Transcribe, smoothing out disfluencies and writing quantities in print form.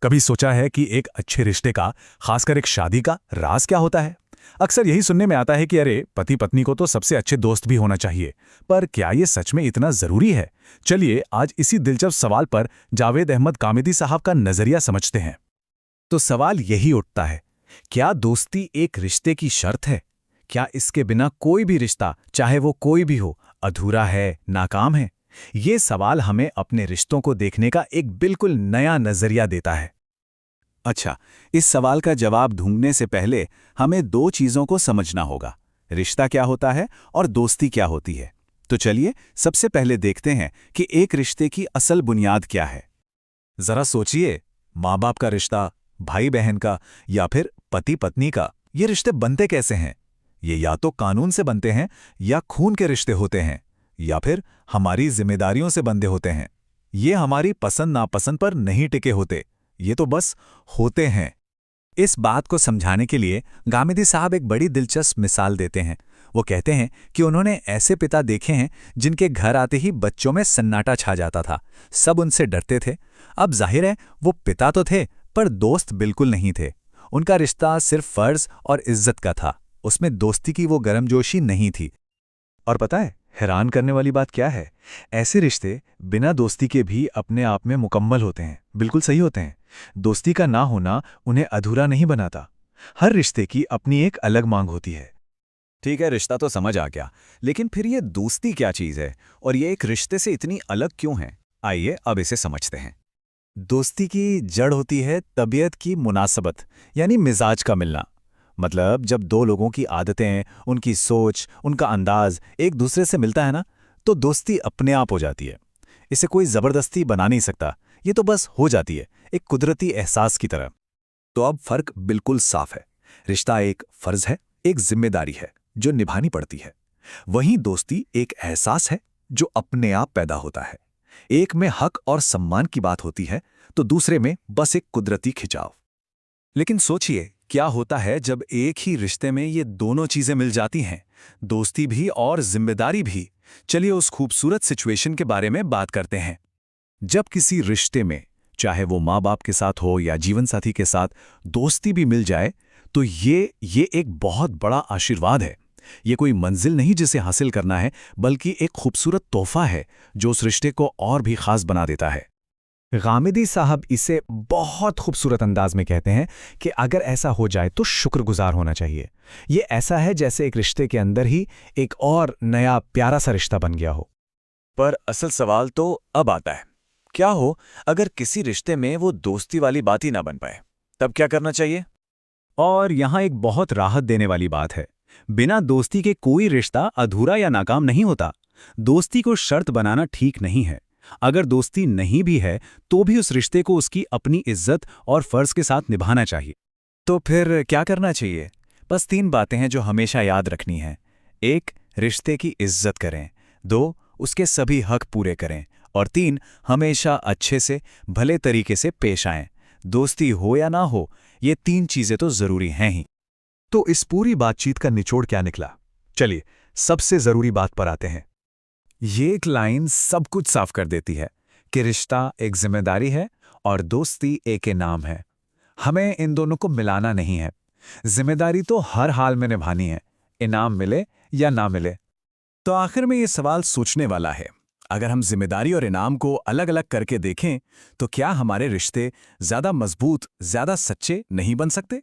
कभी सोचा है कि एक अच्छे रिश्ते का, खासकर एक शादी का राज क्या होता है? अक्सर यही सुनने में आता है कि अरे पति पत्नी को तो सबसे अच्छे दोस्त भी होना चाहिए। पर क्या ये सच में इतना जरूरी है? चलिए आज इसी दिलचस्प सवाल पर जावेद अहमद कामिदी साहब का नजरिया समझते हैं। तो सवाल यही उठता है, क्या दोस्ती एक रिश्ते की शर्त है? क्या इसके बिना कोई भी रिश्ता, चाहे वो कोई भी हो, अधूरा है, नाकाम है? ये सवाल हमें अपने रिश्तों को देखने का एक बिल्कुल नया नजरिया देता है। अच्छा, इस सवाल का जवाब ढूंढने से पहले हमें दो चीजों को समझना होगा। रिश्ता क्या होता है और दोस्ती क्या होती है। तो चलिए सबसे पहले देखते हैं कि एक रिश्ते की असल बुनियाद क्या है। जरा सोचिए, माँ बाप का रिश्ता, भाई बहन का, या फिर पति पत्नी का, ये रिश्ते बनते कैसे हैं? ये या तो कानून से बनते हैं, या खून के रिश्ते होते हैं, या फिर हमारी जिम्मेदारियों से बंधे होते हैं। ये हमारी पसंद नापसंद पर नहीं टिके होते, ये तो बस होते हैं। इस बात को समझाने के लिए गामिदी साहब एक बड़ी दिलचस्प मिसाल देते हैं। वो कहते हैं कि उन्होंने ऐसे पिता देखे हैं जिनके घर आते ही बच्चों में सन्नाटा छा जाता था। सब उनसे डरते थे। अब जाहिर है वो पिता तो थे, पर दोस्त बिल्कुल नहीं थे। उनका रिश्ता सिर्फ फर्ज और इज्जत का था, उसमें दोस्ती की वो गर्मजोशी नहीं थी। और पता है हैरान करने वाली बात क्या है? ऐसे रिश्ते बिना दोस्ती के भी अपने आप में मुकम्मल होते हैं, बिल्कुल सही होते हैं। दोस्ती का ना होना उन्हें अधूरा नहीं बनाता। हर रिश्ते की अपनी एक अलग मांग होती है। ठीक है, रिश्ता तो समझ आ गया, लेकिन फिर ये दोस्ती क्या चीज़ है और ये एक रिश्ते से इतनी अलग क्यों है? आइए अब इसे समझते हैं। दोस्ती की जड़ होती है तबीयत की मुनासबत, यानी मिजाज का मिलना। मतलब जब दो लोगों की आदतें, उनकी सोच, उनका अंदाज एक दूसरे से मिलता है ना, तो दोस्ती अपने आप हो जाती है। इसे कोई जबरदस्ती बना नहीं सकता, ये तो बस हो जाती है, एक कुदरती एहसास की तरह। तो अब फर्क बिल्कुल साफ है। रिश्ता एक फर्ज है, एक जिम्मेदारी है जो निभानी पड़ती है। वहीं दोस्ती एक एहसास है जो अपने आप पैदा होता है। एक में हक और सम्मान की बात होती है, तो दूसरे में बस एक कुदरती खिंचाव। लेकिन सोचिए क्या होता है जब एक ही रिश्ते में ये दोनों चीजें मिल जाती हैं, दोस्ती भी और जिम्मेदारी भी। चलिए उस खूबसूरत सिचुएशन के बारे में बात करते हैं। जब किसी रिश्ते में, चाहे वो माँ बाप के साथ हो या जीवन साथी के साथ, दोस्ती भी मिल जाए, तो ये एक बहुत बड़ा आशीर्वाद है। ये कोई मंजिल नहीं जिसे हासिल करना है, बल्कि एक खूबसूरत तोहफा है जो उस रिश्ते को और भी खास बना देता है। गामिदी साहब इसे बहुत खूबसूरत अंदाज में कहते हैं कि अगर ऐसा हो जाए तो शुक्रगुजार होना चाहिए। ये ऐसा है जैसे एक रिश्ते के अंदर ही एक और नया प्यारा सा रिश्ता बन गया हो। पर असल सवाल तो अब आता है, क्या हो अगर किसी रिश्ते में वो दोस्ती वाली बात ही ना बन पाए? तब क्या करना चाहिए? और यहाँ एक बहुत राहत देने वाली बात है। बिना दोस्ती के कोई रिश्ता अधूरा या नाकाम नहीं होता। दोस्ती को शर्त बनाना ठीक नहीं है। अगर दोस्ती नहीं भी है तो भी उस रिश्ते को उसकी अपनी इज्जत और फर्ज के साथ निभाना चाहिए। तो फिर क्या करना चाहिए? बस 3 बातें हैं जो हमेशा याद रखनी हैं। 1, रिश्ते की इज्जत करें। 2, उसके सभी हक पूरे करें। और 3, हमेशा अच्छे से, भले तरीके से पेश आएं। दोस्ती हो या ना हो, ये 3 चीजें तो जरूरी हैं ही। तो इस पूरी बातचीत का निचोड़ क्या निकला? चलिए सबसे जरूरी बात पर आते हैं। ये एक लाइन सब कुछ साफ कर देती है कि रिश्ता एक जिम्मेदारी है और दोस्ती एक इनाम है। हमें इन दोनों को मिलाना नहीं है। जिम्मेदारी तो हर हाल में निभानी है, इनाम मिले या ना मिले। तो आखिर में ये सवाल सोचने वाला है, अगर हम जिम्मेदारी और इनाम को अलग अलग करके देखें तो क्या हमारे रिश्ते ज्यादा मजबूत, ज्यादा सच्चे नहीं बन सकते?